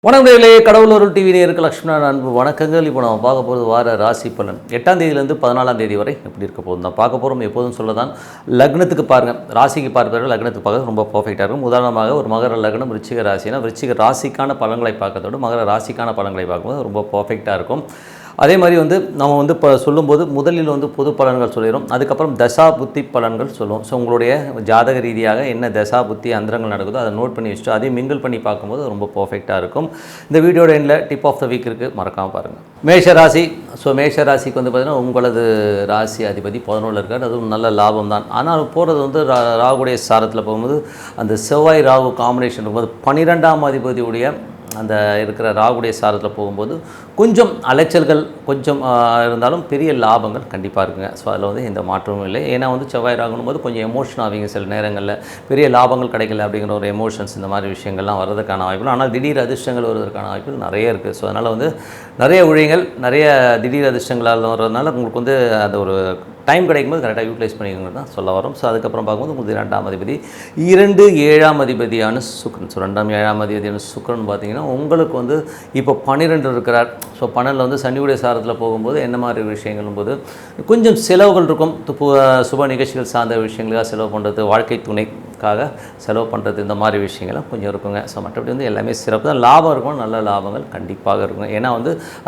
வணக்கங்களே, கடவுளூர் TV நேயர்களுக்கு லக்ஷ்மணன் அன்பு வணக்கங்கள். இப்போ நம்ம பார்க்க போகிறது வார ராசி பலன் 8ஆம் தேதியிலேருந்து 14ஆம் தேதி வரை எப்படி இருக்க போகுது தான் பார்க்க போகிறோம். எப்போதும் சொல்லதான் லக்னத்துக்கு பாருங்கள், ராசிக்கு பார்ப்பது லக்னத்துக்கு பார்க்க ரொம்ப பர்ஃபெக்டாக இருக்கும். உதாரணமாக ஒரு மகர லக்னம் விருச்சிக ராசினா விருச்சிக ராசிக்கான பலன்களை பார்க்கறதோடு மகர ராசிக்கான பலன்களை பார்க்கும்போது ரொம்ப பர்ஃபெக்டாக இருக்கும். அதே மாதிரி நம்ம இப்போ சொல்லும்போது முதலில் பொது பலன்கள் சொல்லிடும், அதுக்கப்புறம் தசா புத்தி பலன்கள் சொல்லுவோம். ஸோ உங்களுடைய ஜாதக ரீதியாக என்ன தசா புத்தி அந்தரங்கள் நடக்குதோ அதை நோட் பண்ணி வச்சுட்டு அதையும் மிங்கிள் பண்ணி பார்க்கும்போது ரொம்ப பர்ஃபெக்டாக இருக்கும். இந்த வீடியோட எண்டில் டிப் ஆஃப் த வீக் இருக்குது, மறக்காமல் பாருங்கள். மேஷ ராசி. ஸோ மேஷ ராசிக்கு பார்த்திங்கன்னா உங்களது ராசி அதிபதி 11 இருக்கார், அதுவும் நல்ல லாபம் தான். ஆனால் போகிறது ராகுடைய சாரத்தில் போகும்போது அந்த செவ்வாய் ராகு காம்பினேஷன் இருக்கும்போது 12ஆம் அதிபதியுடைய அந்த இருக்கிற ராகுடைய சாரத்தில் போகும்போது கொஞ்சம் அலைச்சல்கள் கொஞ்சம் இருந்தாலும் பெரிய லாபங்கள் கண்டிப்பாக இருக்குங்க. ஸோ அதில் எந்த மாற்றமும் இல்லை. ஏன்னா செவ்வாய் ராகுனும் போது கொஞ்சம் எமோஷன் ஆவீங்க, சில நேரங்களில் பெரிய லாபங்கள் கிடைக்கல அப்படிங்கிற ஒரு எமோஷன்ஸ் இந்த மாதிரி விஷயங்கள்லாம் வர்றதுக்கான வாய்ப்புகள், ஆனால் திடீர் அதிர்ஷ்டங்கள் வருவதற்கான வாய்ப்புகள் நிறைய இருக்குது. ஸோ அதனால் நிறைய ஊழியங்கள் நிறைய திடீர் அதிர்ஷ்டங்களால் வர்றதுனால உங்களுக்கு அந்த ஒரு டைம் கிடைக்கும்போது கரெக்டாக யூட்டிலைஸ் பண்ணிக்கணுங்கிறது தான் சொல்ல வரும். ஸோ அதுக்கப்புறம் பார்க்கும்போது உங்களுக்கு 2ஆம் அதிபதி 2-7ஆம் அதிபதியான சுக்ரன். ஸோ 2ஆம் அதிபதியான சுக்ரன் பார்த்திங்கன்னா உங்களுக்கு இப்போ 12 இருக்கிறார். ஸோ 12 சனியுடைய சாரத்தில் போகும்போது என்ன மாதிரி விஷயங்களும் போது கொஞ்சம் செலவுகள் இருக்கும். சுப நிகழ்ச்சிகள் சார்ந்த விஷயங்களுக்காக செலவு பண்ணுறது, வாழ்க்கை துணைக்காக செலவு பண்ணுறது, இந்த மாதிரி விஷயங்கள்லாம் கொஞ்சம் இருக்குங்க. ஸோ மற்றபடி எல்லாமே சிறப்பு தான். லாபம் இருக்கும், நல்ல லாபங்கள் கண்டிப்பாக இருக்குங்க. ஏன்னா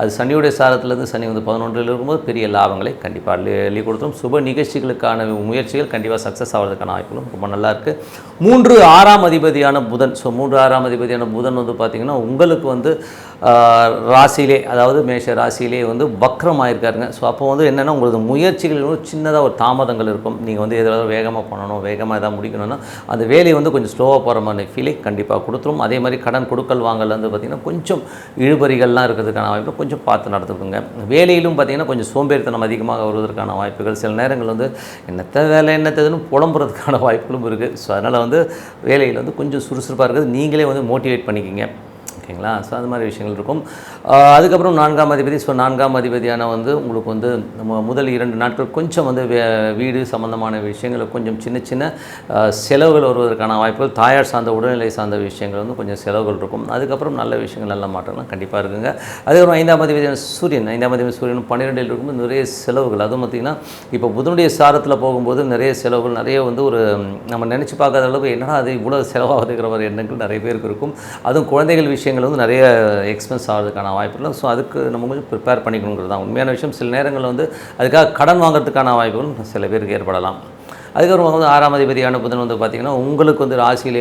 அது சனியுடைய சாரத்துலேருந்து சனி 11 இருக்கும்போது பெரிய லாபங்களை கண்டிப்பாக அள்ளி கொடுத்துரும். சுப நிகழ்ச்சிகளுக்கான முயற்சிகள் கண்டிப்பாக சக்ஸஸ் ஆகிறதுக்கான வாய்ப்புகளும் ரொம்ப நல்லா இருக்குது. 3-6ஆம் அதிபதியான புதன். ஸோ 3-6ஆம் அதிபதியான புதன் பார்த்திங்கன்னா உங்களுக்கு ராசியிலே, அதாவது மேஷ ராசியிலே வக்ரம் ஆகிருக்காருங்க. ஸோ அப்போ என்னென்னா உங்களுக்கு முயற்சிகள் சின்னதாக ஒரு தாமதங்கள் இருக்கும். நீங்கள் எதாவது வேகமாக பண்ணணும், வேகமாக எதாவது முடிக்கணும்னா அந்த வேலையை கொஞ்சம் ஸ்லோவாக போகிற மாதிரி ஃபீலை கண்டிப்பாக கொடுத்துரும். அதே மாதிரி கடன் கொடுக்கல் வாங்கல் பார்த்திங்கன்னா கொஞ்சம் இழுபறிகள்லாம் இருக்கிறதுக்கான வாய்ப்பு கொஞ்சம் பார்த்து நடத்துக்குங்க. வேலையிலும் பார்த்திங்கன்னா கொஞ்சம் சோம்பேறித்தனம் அதிகமாக வருவதற்கான வாய்ப்புகள், சில நேரங்கள் என்னத்த வேலை என்னத்ததுன்னு புலம்புறதுக்கான வாய்ப்புகளும் இருக்குது. ஸோ அதனால் வேலையில் கொஞ்சம் சுறுசுறுப்பாக இருக்குது, நீங்களே மோட்டிவேட் பண்ணிக்கிங்க, ஓகேங்களா. ஸோ அது மாதிரி விஷயங்கள் இருக்கும். அதுக்கப்புறம் 4ஆம் அதிபதி. ஸோ 4ஆம் அதிபதியான உங்களுக்கு நம்ம முதல் 2 நாட்கள் கொஞ்சம் வீடு சம்மந்தமான விஷயங்கள் கொஞ்சம் சின்ன சின்ன செலவுகள் வருவதற்கான வாய்ப்புகள், தாயார் சார்ந்த உடல்நிலை சார்ந்த விஷயங்கள் கொஞ்சம் செலவுகள் இருக்கும். அதுக்கப்புறம் நல்ல விஷயங்கள், நல்ல மாற்றம்லாம் கண்டிப்பாக இருக்குங்க. அதுக்கப்புறம் 5ஆம் அதிபதியான சூரியன். 5ஆம் அதிபதி சூரியன் 12 இருக்கும்போது நிறைய செலவுகள். அதுவும் பார்த்திங்கன்னா இப்போ புதனுடைய சாரத்தில் போகும்போது நிறைய செலவுகள், நிறைய ஒரு நம்ம நினச்சி பார்க்காத அளவுக்கு என்னடா அது இவ்வளோ செலவாகுதுங்கிற மாதிரி எண்ணங்கள் நிறைய பேருக்கு இருக்கும். அதுவும் குழந்தைகள் விஷயங்கள் நிறைய எக்ஸ்பென்ஸ் ஆகிறதுக்கான வாய்ப்புகள். ஸோ அதுக்கு நம்ம கொஞ்சம் ப்ரிப்பேர் பண்ணிக்கணுங்கிறது தான் உண்மையான விஷயம். சில நேரங்களில் அதுக்காக கடன் வாங்குறதுக்கான வாய்ப்புகள் சில பேருக்கு ஏற்படலாம். அதுக்கப்புறம் 6ஆம் அதிபதியான புதன் பார்த்திங்கன்னா உங்களுக்கு ராசியிலே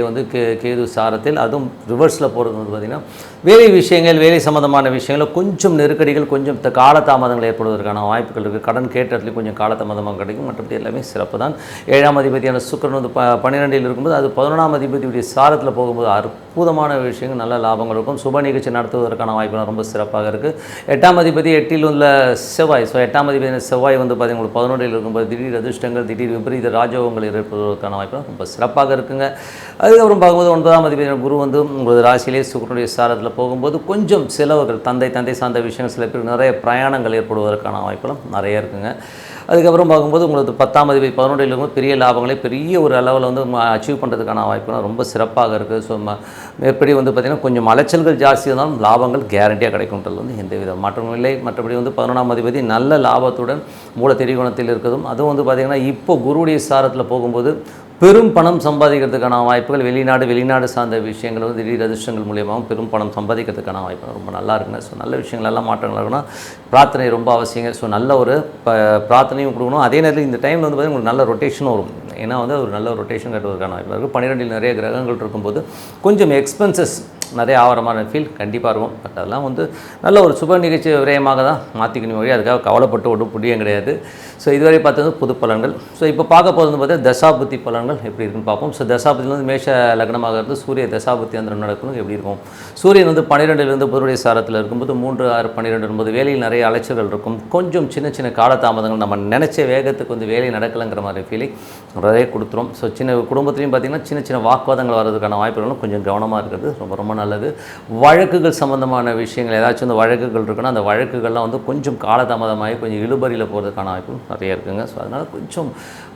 கேது சாரத்தில், அதுவும் ரிவர்ஸில் போகிறது பார்த்திங்கன்னா வேலை விஷயங்கள், வேலை சம்மந்தமான விஷயங்கள் கொஞ்சம் நெருக்கடிகள், கொஞ்சம் காலதாமதங்கள் ஏற்படுவதற்கான வாய்ப்புகள் இருக்குது. கடன் கேட்டதுலேயும் கொஞ்சம் காலதாமதமாக கிடைக்கும். மற்றபடி எல்லாமே சிறப்பு தான். 7ஆம் அதிபதியான சுக்கிரன் 12 இருக்கும்போது அது 11ஆம் அதிபதியுடைய சாரத்தில் போகும்போது அற்புதமான விஷயங்கள், நல்ல லாபங்கள் இருக்கும். சுப நிகழ்ச்சி நடத்துவதற்கான வாய்ப்புகள் ரொம்ப சிறப்பாக இருக்குது. 8ஆம் அதிபதி 8இல் உள்ள செவ்வாய். ஸோ 8ஆம் அதிபதியான செவ்வாய் பார்த்திங்கன்னா உங்களுக்கு 11 இருக்கும்போது திடீர் அதிர்ஷ்டங்கள், திடீர் விபரீத ராஜயோகங்கள் ஏற்படுவதற்கான வாய்ப்பு ரொம்ப சிறப்பாக இருக்குங்க. அதுக்கப்புறம் பார்க்கும்போது 9ஆம் அதிபதியான குரு உங்களது ராசியிலே சுக்கிரனுடைய சாரத்தில் போகும்போது கொஞ்சம் செலவுகள், தந்தை சார்ந்த விஷயங்கள், சில பேர் நிறைய பிரயாணங்கள் ஏற்படுவதற்கான வாய்ப்புகளும் நிறைய இருக்குங்க. அதுக்கப்புறம் பார்க்கும்போது உங்களுக்கு 10ஆம் அதிபதி 11 இருக்கும்போது பெரிய லாபங்களை பெரிய ஒரு அளவில் அச்சீவ் பண்ணுறதுக்கான வாய்ப்புகள் ரொம்ப சிறப்பாக இருக்குது. ஸோ மேற்படி பார்த்திங்கன்னா கொஞ்சம் அலைச்சல்கள் ஜாஸ்தி இருந்தாலும் லாபங்கள் கேரண்டியாக கிடைக்கும்ன்றது எந்த வித மாற்றமும் இல்லை. மற்றபடி 11ஆம் அதிபதி நல்ல லாபத்துடன் மூல திரிகோணத்தில் இருக்கிறதும், அதுவும் பார்த்திங்கன்னா இப்போ குருவுடைய சாரத்தில் போகும்போது பெரும் பணம் சம்பாதிக்கிறதுக்கான வாய்ப்புகள், வெளிநாடு சார்ந்த விஷயங்கள் திடீர் அதிர்ஷ்டங்கள் மூலியமாகவும் பெரும் பணம் சம்பாதிக்கிறதுக்கான வாய்ப்புகள் ரொம்ப நல்லா இருக்குங்க. ஸோ நல்ல விஷயங்கள் எல்லாம் மாற்றங்கள் இருக்குன்னா பிரார்த்தனை ரொம்ப அவசியங்க. ஸோ நல்ல ஒரு பிரார்த்தனையும் கொடுக்கணும். அதே நேரத்தில் இந்த டைமில் பார்த்திங்கன்னா உங்களுக்கு நல்ல ரொட்டேஷனும் வரும். ஏன்னா ஒரு நல்ல ரொட்டேஷன் கட்டுவதற்கான வாய்ப்பு இருக்குது. 12 நிறைய கிரகங்கள் இருக்கும்போது கொஞ்சம் எக்ஸ்பென்சஸ் நிறைய ஆவரமான ஃபீல் கண்டிப்பாக இருக்கும். பட் அதெல்லாம் நல்ல ஒரு சுப நிகழ்ச்சி விரயமாக தான் மாற்றிக்கணும் வழி, அதுக்காக கவலைப்பட்டு ஒன்றும் புரியும் கிடையாது. ஸோ இதுவரை பார்த்தது பொது பலன்கள். ஸோ இப்போ பார்க்க போகிறது பார்த்தீங்கன்னா தசாபுத்தி பலன்கள் எப்படி இருக்குன்னு பார்ப்போம். ஸோ தசாபுத்தியில் மேஷ லக்னமாக இருந்து சூரிய தசாபுத்தி அந்த நடக்கணும் எப்படி இருக்கும். சூரியன் 12 புதனுடைய சாரத்தில் இருக்கும்போது 3-6-12 இருக்கும்போது வேலையில் நிறைய அலைச்சல்கள் இருக்கும். கொஞ்சம் சின்ன சின்ன காலதாமதங்கள், நம்ம நினச்ச வேகத்துக்கு வேலை நடக்கலைங்கிற மாதிரி ஃபீலிங் நிறைய கொடுத்துரும். ஸோ சின்ன குடும்பத்துலையும் பார்த்திங்கன்னா சின்ன சின்ன வாக்குவாதங்கள் வர்றதுக்கான வாய்ப்புகளும் கொஞ்சம் கவனமாக இருக்கிறது ரொம்ப ரொம்ப நல்லது. வழக்குகள் சம்மந்தமான விஷயங்கள் ஏதாச்சும் இந்த வழக்குகள் இருக்குன்னா அந்த வழக்குகள்லாம் வந்து கொஞ்சம் காலதாமதமாகி கொஞ்சம் இழுபறியில் போகிறதுக்கான வாய்ப்பும் நிறைய இருக்குங்க. ஸோ அதனால் கொஞ்சம்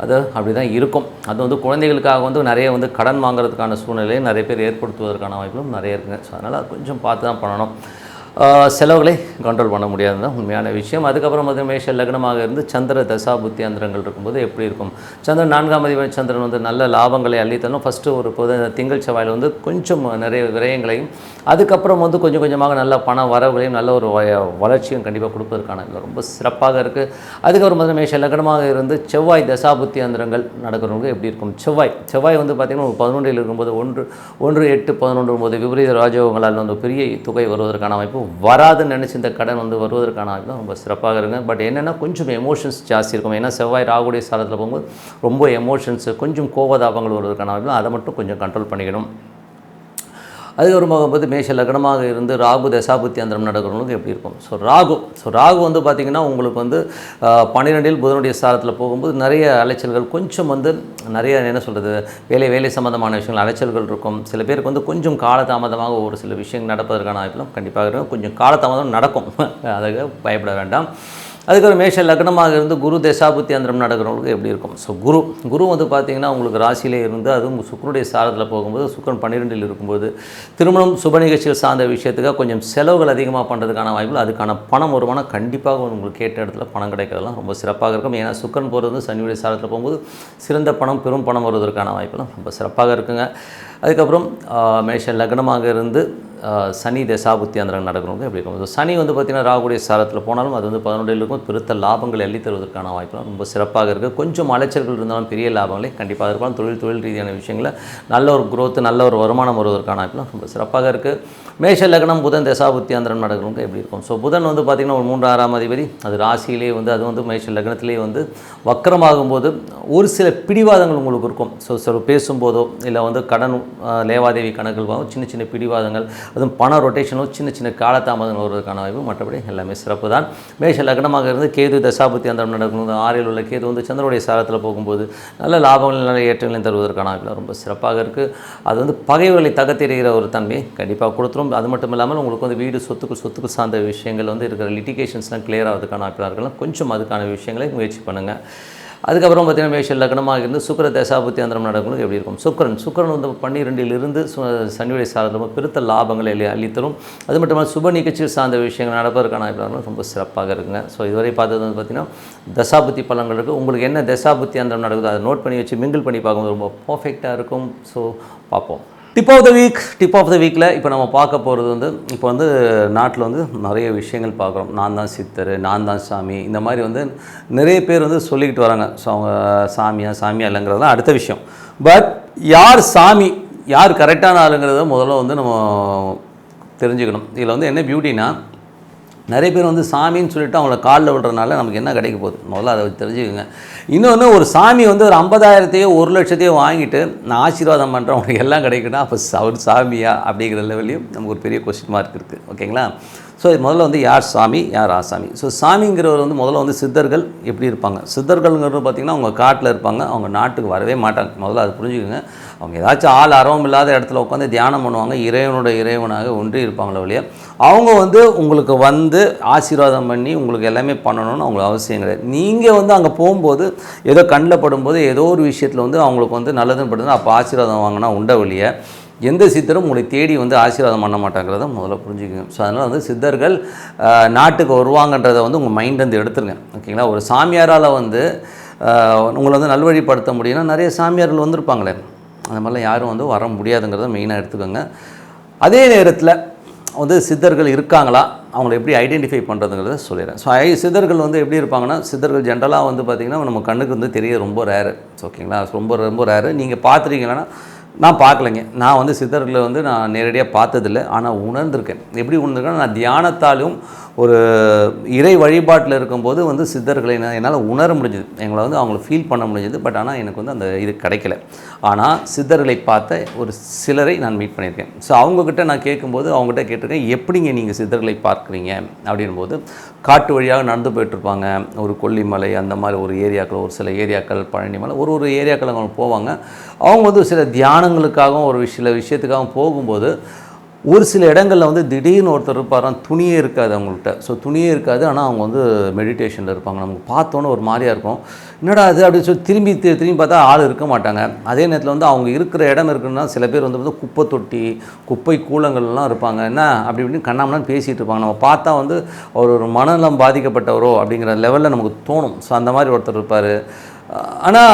அது அப்படி தான் இருக்கும். அது வந்து குழந்தைகளுக்காக வந்து நிறைய வந்து கடன் வாங்குறதுக்கான சூழ்நிலையை நிறைய பேர் ஏற்படுத்துவதற்கான வாய்ப்பும் நிறைய இருக்குங்க. ஸோ அதனால் கொஞ்சம் பார்த்து தான் பண்ணணும். செலவுகளை கண்ட்ரோல் பண்ண முடியாதுன்னு தான் உண்மையான விஷயம். அதுக்கப்புறம் வந்து மேஷ லக்னமாக இருந்து சந்திர தசா புத்தி அந்தரங்கள் இருக்கும்போது எப்படி இருக்கும்? சந்திரன் 4ஆம் அதிபதி சந்திரன் வந்து நல்ல லாபங்களை அள்ளித்தரணும். ஃபஸ்ட்டு ஒரு திங்கள் செவ்வாயில் வந்து கொஞ்சம் நிறைய விரயங்களையும் அதுக்கப்புறம் வந்து கொஞ்சம் கொஞ்சமாக நல்ல பண வரவுகளையும் நல்ல ஒரு வளர்ச்சியும் கண்டிப்பாக கொடுப்பதற்கான ரொம்ப சிறப்பாக இருக்குது. அதுக்கப்புறம் வந்து மேஷ லக்னமாக இருந்து செவ்வாய் தசா புத்தி அந்தரங்கள் நடக்கிறவங்க எப்படி இருக்கும்? செவ்வாய் வந்து பார்த்திங்கன்னா 11 இருக்கும்போது 1, 8, 11 போது விபரீத ராஜயோகங்களால் வந்து பெரிய தொகை வருவதற்கான வாய்ப்பு வராதுன்னு நினச்சி இந்த கடன் வந்து வருவதற்கான வாய்ப்பு ரொம்ப சிறப்பாக இருக்குங்க. பட் என்னென்னா கொஞ்சம் எமோஷன்ஸ் ஜாஸ்தி இருக்கும். ஏன்னா செவ்வாய் ராகுடைய சாரத்தில் போகும்போது ரொம்ப எமோஷன்ஸு கொஞ்சம் கோபதாபங்கள் வருவதற்கான வாய்ப்பு, அதை மட்டும் கொஞ்சம் கண்ட்ரோல் பண்ணிக்கணும். அதுக்கப்புறமாக வந்து மேஷ லக்னமாக இருந்து ராகு தசாபுத்தி அந்தரம் நடக்கிறவங்களுக்கு எப்படி இருக்கும்? ராகு வந்து பார்த்திங்கன்னா உங்களுக்கு வந்து 12 புதனுடைய சாரத்தில் போகும்போது நிறைய அலைச்சல்கள் கொஞ்சம் வந்து நிறைய என்ன சொல்கிறது வேலை சம்மந்தமான விஷயங்கள் அலைச்சல்கள் இருக்கும். சில பேருக்கு வந்து கொஞ்சம் காலதாமதமாக ஒரு சில விஷயங்கள் நடப்பதற்கான வாய்ப்புலாம் கண்டிப்பாக இருக்கும். கொஞ்சம் காலதாமதம் நடக்கும், அதுக்கு பயப்பட வேண்டாம். அதுக்கப்புறம் மேஷ லக்னமாக இருந்து குரு தசாபுத்தி அந்தரம் நடக்கிறவங்களுக்கு எப்படி இருக்கும்? ஸோ குரு வந்து பார்த்திங்கன்னா உங்களுக்கு ராசியிலே இருந்து அதுவும் சுக்கரனுடைய சாரத்தில் போகும்போது சுக்கரன் 12 இருக்கும்போது திருமணம் சுப நிகழ்ச்சிகள் சார்ந்த விஷயத்துக்காக கொஞ்சம் செலவுகள் அதிகமாக பண்ணுறதுக்கான வாய்ப்புகள், அதுக்கான பணம் வருமானம் கண்டிப்பாக உங்களுக்கு கேட்ட இடத்துல பணம் கிடைக்கிறதுலாம் ரொம்ப சிறப்பாக இருக்கும். ஏன்னா சுக்கரன் போகிறது வந்து சனியுடைய சாரத்தில் போகும்போது சிறந்த பணம் பெரும் பணம் வருவதற்கான வாய்ப்புலாம் ரொம்ப சிறப்பாக இருக்குங்க. அதுக்கப்புறம் மேஷ லக்னமாக இருந்து சனி தசாபுத்தி அந்தரம் நடக்கிறவங்க எப்படி இருக்கும்? சனி வந்து பார்த்திங்கன்னா ராகுடைய சாரத்தில் போனாலும் அது வந்து 11 இருக்கும். பெருத்த லாபங்களை அள்ளி தருவதற்கான வாய்ப்புலாம் ரொம்ப சிறப்பாக இருக்குது. கொஞ்சம் அலைச்சல்கள் இருந்தாலும் பெரிய லாபங்களே கண்டிப்பாக இருக்கலாம். தொழில் ரீதியான விஷயங்களில் நல்ல ஒரு growth நல்ல ஒரு வருமானம் வருவதற்கான வாய்ப்புலாம் ரொம்ப சிறப்பாக இருக்குது. மேஷ லக்னம் புதன் தசாபுத்தி அந்தரம் நடக்கிறவங்க எப்படி இருக்கும்? ஸோ புதன் வந்து பார்த்திங்கன்னா ஒரு 3ஆம் அதிபதி, அது ராசியிலே வந்து அது வந்து மேஷ லக்னத்திலே வந்து வக்கரமாகும்போது ஒரு சில பிடிவாதங்கள் உங்களுக்கு இருக்கும். ஸோ பேசும்போதோ இல்லை வந்து கடன் லேவாதேவி கணக்குகள் சின்ன பிடிவாதங்கள், அதுவும் பண ரொட்டேஷனோ சின்ன காலதாமதம் வருவதற்கான வாய்ப்பு, மற்றபடி எல்லாமே சிறப்பு தான். மேஷ லக்னமாக இருந்து கேது தசாபுத்தி அந்தரம் நடக்கணும். 6இல் உள்ள கேது வந்து சந்திரனுடைய சாரத்தில் போகும்போது நல்ல லாபங்கள் நல்ல ஏற்றங்களையும் தருவதற்கான வாய்ப்பு ரொம்ப சிறப்பாக இருக்குது. அது வந்து பகைவர்களை தகத்தெறிகிற ஒரு தன்மையை கண்டிப்பாக கொடுத்துரும். அது மட்டும் இல்லாமல் உங்களுக்கு வந்து வீடு சொத்துக்கு சார்ந்த விஷயங்கள் வந்து இருக்கிற லிட்டிகேஷன்ஸ்லாம் கிளியர் ஆகிறதுக்கான வாய்ப்பாக இருக்கலாம். கொஞ்சம் அதுக்கான விஷயங்களை முயற்சி பண்ணுங்கள். அதுக்கப்புறம் பார்த்திங்கன்னா மேஷ லக்னமாக இருந்து சுக்கர தசாபுத்தி அந்தரம் நடக்கணும் எப்படி இருக்கும்? சுக்கரன் வந்து 12 சனியுடைய சாரத்தில் பெருத்த லாபங்களை அள்ளித்தரும். அது மட்டும் இல்லாமல் சுப நிகழ்ச்சிகள் சார்ந்த விஷயங்கள் நடப்பதற்கான வாய்ப்பு ரொம்ப சிறப்பாக இருக்குங்க. ஸோ இதுவரை பார்த்தது வந்து பார்த்திங்கன்னா தசாபுத்தி பலன்கள் இருக்குது. உங்களுக்கு என்ன தசாபுத்தி அந்தரம் நடக்குது அதை நோட் பண்ணி வச்சு மிங்கிள் பண்ணி பார்க்கும்போது ரொம்ப பர்ஃபெக்டாக இருக்கும். ஸோ பார்ப்போம். டிப் ஆஃப் த வீக்கில் இப்போ நம்ம பார்க்க போகிறது வந்து இப்போ வந்து நாட்டில் வந்து நிறைய விஷயங்கள் பார்க்குறோம். நான் தான் சித்தர், நான் தான் சாமி, இந்த மாதிரி வந்து நிறைய பேர் வந்து சொல்லிக்கிட்டு வராங்க. ஸோ அவங்க சாமியா இல்லைங்கிறது தான் அடுத்த விஷயம். பட் யார் சாமி யார் கரெக்டான ஆளுங்கிறத முதல்ல வந்து நம்ம தெரிஞ்சுக்கணும். இதில் வந்து என்ன பியூட்டினா நிறைய பேர் வந்து சாமின்னு சொல்லிவிட்டு அவங்கள காலில் விடுறதுனால நமக்கு என்ன கிடைக்க போகுது முதல்ல அதை தெரிஞ்சுக்கோங்க. இன்னொன்று ஒரு சாமி வந்து ஒரு 50,000 1 லட்சத்தையோ வாங்கிட்டு நான் ஆசீர்வாதம் பண்ணுறேன் அவங்களுக்கு எல்லாம் கிடைக்குன்னா அப்போ அவர் சாமியா அப்படிங்கிற லெவல்லையும் நமக்கு ஒரு பெரிய கொஸ்டின் மார்க் இருக்குது. ஓகேங்களா? ஸோ முதல்ல வந்து யார் சாமி யார் ஆசாமி? ஸோ சாமிங்கிறவர் வந்து முதல்ல வந்து சித்தர்கள் எப்படி இருப்பாங்க? சித்தர்கள்ங்கிறது பார்த்திங்கன்னா அவங்க காட்டில் இருப்பாங்க, அவங்க நாட்டுக்கு வரவே மாட்டாங்க. முதல்ல அது புரிஞ்சுக்கோங்க. அவங்க ஏதாச்சும் ஆள் அரவம் இல்லாத இடத்துல உட்காந்து தியானம் பண்ணுவாங்க, இறைவனாக ஒன்றி இருப்பாங்களே ஒழிய அவங்க வந்து உங்களுக்கு வந்து ஆசீர்வாதம் பண்ணி உங்களுக்கு எல்லாமே பண்ணணும்னு அவங்களுக்கு அவசியம் கிடையாது. நீங்கள் வந்து அங்கே போகும்போது ஏதோ கண்ணில் படும்போது ஏதோ ஒரு விஷயத்தில் வந்து அவங்களுக்கு வந்து நல்லதுன்னு படுதுன்னா அப்போ ஆசீர்வாதம் வாங்கினா உண்ட வழியை எந்த சித்தரும் உங்களை தேடி வந்து ஆசீர்வாதம் பண்ண மாட்டாங்கிறத முதல்ல புரிஞ்சுக்கோங்க. ஸோ அதனால் வந்து சித்தர்கள் நாட்டுக்கு வருவாங்கன்றதை வந்து உங்கள் மைண்ட் வந்து எடுத்துருங்க. ஓகேங்களா? ஒரு சாமியாரால் வந்து உங்களை வந்து நல்வழிப்படுத்த முடியும்னா நிறைய சாமியார்கள் வந்திருப்பாங்களே, அந்த மாதிரிலாம் யாரும் வந்து வர முடியாதுங்கிறத மெயினாக எடுத்துக்கோங்க. அதே நேரத்தில் வந்து சித்தர்கள் இருக்காங்களா, அவங்களை எப்படி ஐடென்டிஃபை பண்ணுறதுங்கிறத சொல்லிடுறேன். ஸோ சித்தர்கள் வந்து எப்படி இருப்பாங்கன்னா, சித்தர்கள் ஜென்ரலாக வந்து பார்த்திங்கன்னா நம்ம கண்ணுக்கு வந்து தெரிய ரொம்ப ரேரு. ஓகேங்களா? ரொம்ப ரேரு. நீங்கள் பார்த்துருக்கீங்கன்னா, நான் பார்க்கலைங்க. நான் வந்து சித்தர்களை வந்து நான் நேரடியாக பார்த்ததில்லை, ஆனால் உணர்ந்திருக்கேன். எப்படி உணர்ந்திருக்கேன்னா நான் தியானத்தாலும் ஒரு இறை வழிபாட்டில் இருக்கும்போது வந்து சித்தர்களை என்னால் உணர முடிஞ்சுது, எங்களை வந்து அவங்கள ஃபீல் பண்ண முடிஞ்சுது. பட் ஆனால் எனக்கு வந்து அந்த இது கிடைக்கல. ஆனால் சித்தர்களை பார்த்த ஒரு சிலரை நான் மீட் பண்ணியிருக்கேன். ஸோ அவங்கக்கிட்ட நான் கேட்கும்போது அவங்ககிட்ட கேட்டிருக்கேன், எப்படிங்க நீங்கள் சித்தர்களை பார்க்குறீங்க அப்படின்போது காட்டு வழியாக நடந்து போயிட்டுருப்பாங்க. ஒரு கொல்லிமலை அந்த மாதிரி ஒரு ஏரியாக்கள், ஒரு சில ஏரியாக்கள் பழனிமலை, ஒரு ஏரியாக்கள் அவங்க போவாங்க. அவங்க வந்து சில தியானங்களுக்காகவும் ஒரு சில விஷயத்துக்காகவும் போகும்போது ஒரு சில இடங்களில் வந்து திடீர்னு ஒருத்தர் இருப்பாராம், துணியே இருக்காது அவங்கள்ட்ட. ஸோ துணியே இருக்காது, ஆனால் அவங்க வந்து மெடிடேஷனில் இருப்பாங்க. நமக்கு பார்த்தோன்னே ஒரு மாதிரியாக இருக்கும், என்னடா அது அப்படின்னு சொல்லி திரும்பி பார்த்தா ஆள் இருக்க மாட்டாங்க. அதே நேரத்தில் வந்து அவங்க இருக்கிற இடம் இருக்குன்னா சில பேர் வந்து குப்பை தொட்டி, குப்பை கூலங்கள்லாம் இருப்பாங்க. என்ன அப்படி இப்படின்னு கண்ணாமண்ணான்னு பேசிகிட்டு இருப்பாங்க. நம்ம பார்த்தா வந்து ஒரு மனநலம் பாதிக்கப்பட்டவரோ அப்படிங்கிற லெவலில் நமக்கு தோணும். ஸோ அந்த மாதிரி ஒருத்தர் இருப்பார். ஆனால்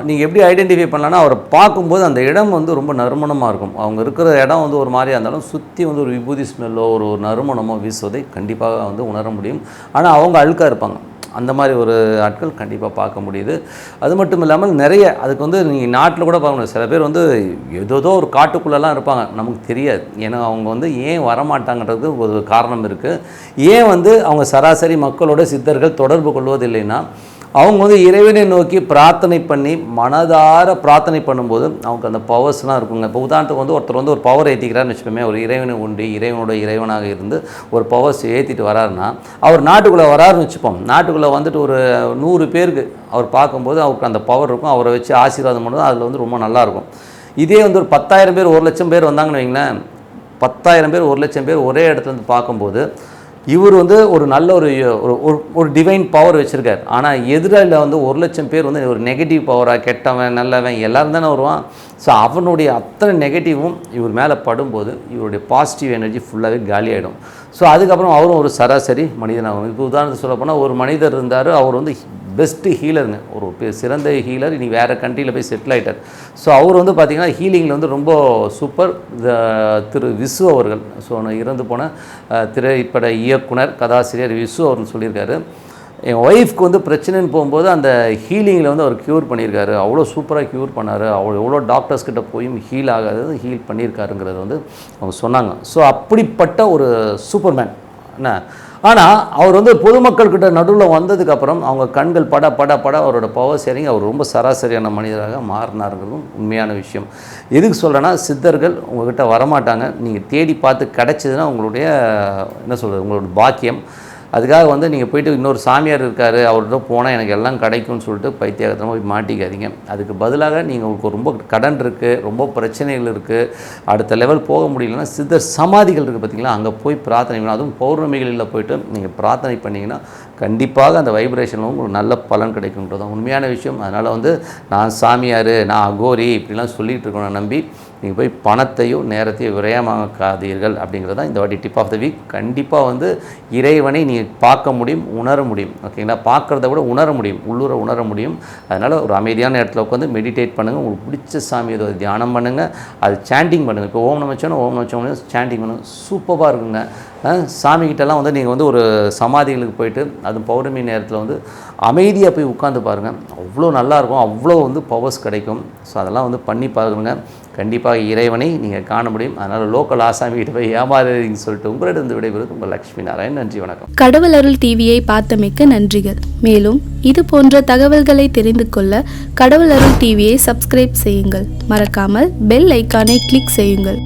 நீங்கள் எப்படி ஐடென்டிஃபை பண்ணலான்னா, அவரை பார்க்கும்போது அந்த இடம் வந்து ரொம்ப நறுமணமாக இருக்கும். அவங்க இருக்கிற இடம் வந்து ஒரு மாதிரியாக இருந்தாலும் சுற்றி வந்து ஒரு விபூதி ஸ்மெல்லோ ஒரு நறுமணமோ வீசுவதை கண்டிப்பாக வந்து உணர முடியும். ஆனால் அவங்க அழுக்காக இருப்பாங்க. அந்த மாதிரி ஒரு ஆட்கள் கண்டிப்பாக பார்க்க முடியுது. அது மட்டும் இல்லாமல் நிறைய அதுக்கு வந்து நீங்கள் நாட்டில் கூட பார்க்க முடியும். சில பேர் வந்து ஏதோ ஒரு காட்டுக்குள்ளெல்லாம் இருப்பாங்க, நமக்கு தெரியாது. ஏன்னா அவங்க வந்து ஏன் வரமாட்டாங்கன்றதுக்கு ஒரு காரணம் இருக்குது. ஏன் வந்து அவங்க சராசரி மக்களோட சித்தர்கள் தொடர்பு கொள்வதில்லைன்னா, அவங்க வந்து இறைவனை நோக்கி பிரார்த்தனை பண்ணி மனதார பிரார்த்தனை பண்ணும்போது அவங்க அந்த பவர்ஸ்லாம் இருக்குங்க. இப்போ உதாரணத்துக்கு வந்து ஒருத்தர் வந்து ஒரு பவர் ஏற்றிக்கிறாருன்னு வச்சுக்கோமே, ஒரு இறைவனை உண்டு இறைவனோட இறைவனாக இருந்து ஒரு பவர்ஸ் ஏற்றிட்டு வராருன்னா, அவர் நாட்டுக்குள்ளே வராருன்னு வச்சுப்போம். நாட்டுக்குள்ளே வந்துட்டு ஒரு 100 பேருக்கு அவர் பார்க்கும்போது அவருக்கு அந்த பவர் இருக்கும். அவரை வச்சு ஆசீர்வாதம் பண்ணுறது அதில் வந்து ரொம்ப நல்லாயிருக்கும். இதே வந்து ஒரு 10,000 பேர் 1,00,000 பேர் வந்தாங்கன்னு வைங்களேன், 10,000 பேர் 1,00,000 பேர் ஒரே இடத்துல வந்து பார்க்கும்போது இவர் வந்து ஒரு நல்ல ஒரு டிவைன் பவர் வச்சுருக்கார். ஆனால் எதிரில் வந்து 1,00,000 பேர் வந்து ஒரு நெகட்டிவ் பவராக, கெட்டவன் நல்லவன் எல்லோரும் தானே வருவான். ஸோ அவனுடைய அத்தனை நெகட்டிவும் இவர் மேலே படும்போது இவருடைய பாசிட்டிவ் எனர்ஜி ஃபுல்லாகவே காலி ஆகிடும். ஸோ அதுக்கப்புறம் அவரும் ஒரு சராசரி மனிதனாகும். இப்போ உதாரணத்துக்கு சொல்ல போனால் ஒரு மனிதர் இருந்தார், அவர் வந்து பெஸ்ட்டு ஹீலருங்க, ஒரு சிறந்த ஹீலர். இன்றைக்கி வேறு கண்ட்ரியில் போய் செட்டில் ஆகிட்டார். ஸோ அவர் வந்து பார்த்திங்கன்னா ஹீலிங்கில் வந்து ரொம்ப சூப்பர். திரு விசு அவர்கள், ஸோ இறந்து போன திரைப்பட இயக்குனர் கதாசிரியர் விசு அவர்னு சொல்லியிருக்காரு, என் ஒய்ஃப்க்கு வந்து பிரச்சனைன்னு போகும்போது அந்த ஹீலிங்கில் வந்து அவர் க்யூர் பண்ணியிருக்காரு. அவ்வளோ சூப்பராக க்யூர் பண்ணார். எவ்வளோ டாக்டர்ஸ்கிட்ட போயும் ஹீல் ஆகாதது ஹீல் பண்ணியிருக்காருங்கிறது வந்து அவங்க சொன்னாங்க. ஸோ அப்படிப்பட்ட ஒரு சூப்பர்மேன் என்ன. ஆனால் அவர் வந்து பொதுமக்கள்கிட்ட நடுவில் வந்ததுக்கப்புறம் அவங்க கண்கள் பட அவரோட பவர் ஷேரிங் அவர் ரொம்ப சராசரியான மனிதராக மாறினாருங்கிறதும் உண்மையான விஷயம். எதுக்கு சொல்கிறேன்னா, சித்தர்கள் உங்கள்கிட்ட வரமாட்டாங்க. நீங்கள் தேடி பார்த்து கிடச்சிதுன்னா உங்களுடைய என்ன சொல்கிறது, உங்களோட பாக்கியம். அதுக்காக வந்து நீங்கள் போய்ட்டு இன்னொரு சாமியார் இருக்கார் அவர்கிட்ட போனால் எனக்கு எல்லாம் கிடைக்கும்னு சொல்லிட்டு பைத்தியகாரத்தமாக போய் மாட்டிக்காதீங்க. அதுக்கு பதிலாக நீங்கள் உங்களுக்கு ரொம்ப கடன் இருக்குது, ரொம்ப பிரச்சனைகள் இருக்குது, அடுத்த லெவல் போக முடியலன்னா சித்தர் சமாதிகள் இருக்குது பார்த்திங்களா, அங்கே போய் பிரார்த்தனை பண்ணணும். அதுவும் பௌர்ணமிகளில் போய்ட்டு நீங்கள் பிரார்த்தனை பண்ணிங்கன்னா கண்டிப்பாக அந்த வைப்ரேஷனில் உங்களுக்கு நல்ல பலன் கிடைக்கும்ன்றது தான் உண்மையான விஷயம். அதனால் வந்து நான் சாமியார், நான் அகோரி இப்படிலாம் சொல்லிகிட்டு இருக்கணும் நம்பி நீங்கள் போய் பணத்தையும் நேரத்தையும் விரயமாக்காதீர்கள் அப்படிங்கிறது தான் இந்த வாட்டி டிப் ஆஃப் த வீக். கண்டிப்பாக வந்து இறைவனை நீங்கள் பார்க்க முடியும், உணர முடியும். ஓகேங்களா, பார்க்குறத விட உணர முடியும், உள்ளூர உணர முடியும். அதனால் ஒரு அமைதியான இடத்துல உட்காந்து மெடிடேட் பண்ணுங்கள். உங்களுக்கு பிடிச்ச சாமி ஏதோ தியானம் பண்ணுங்கள், அது சாண்டிங் பண்ணுங்கள். இப்போ ஓம் நமச்சிவாய சாண்டிங் பண்ணுங்கள், சூப்பராக இருக்குங்க. சாமிக்கிட்டலாம் வந்து நீங்கள் வந்து ஒரு சமாதிகளுக்கு போயிட்டு அது பௌர்ணமி நேரத்தில் வந்து அமைதியாக போய் உட்காந்து பாருங்கள், அவ்வளோ நல்லாயிருக்கும், அவ்வளோ வந்து பவர்ஸ் கிடைக்கும். ஸோ அதெல்லாம் வந்து பண்ணி பாருங்க, கண்டிப்பாக இறைவனை நீங்கள் காண முடியும். அதனால் லோக்கல் ஆசாமி கிட்ட போய் ஏமாறுன்னு சொல்லிட்டு உங்களிடம் விடைபெறுவது உங்கள் லக்ஷ்மி நாராயண். நன்றி, வணக்கம். கடவுள் அருள் டிவியை பார்த்தமைக்க நன்றிகள். மேலும் இது போன்ற தகவல்களை தெரிந்து கொள்ள கடவுள் அருள் டிவியை சப்ஸ்கிரைப் செய்யுங்கள். மறக்காமல் பெல் ஐக்கானை கிளிக் செய்யுங்கள்.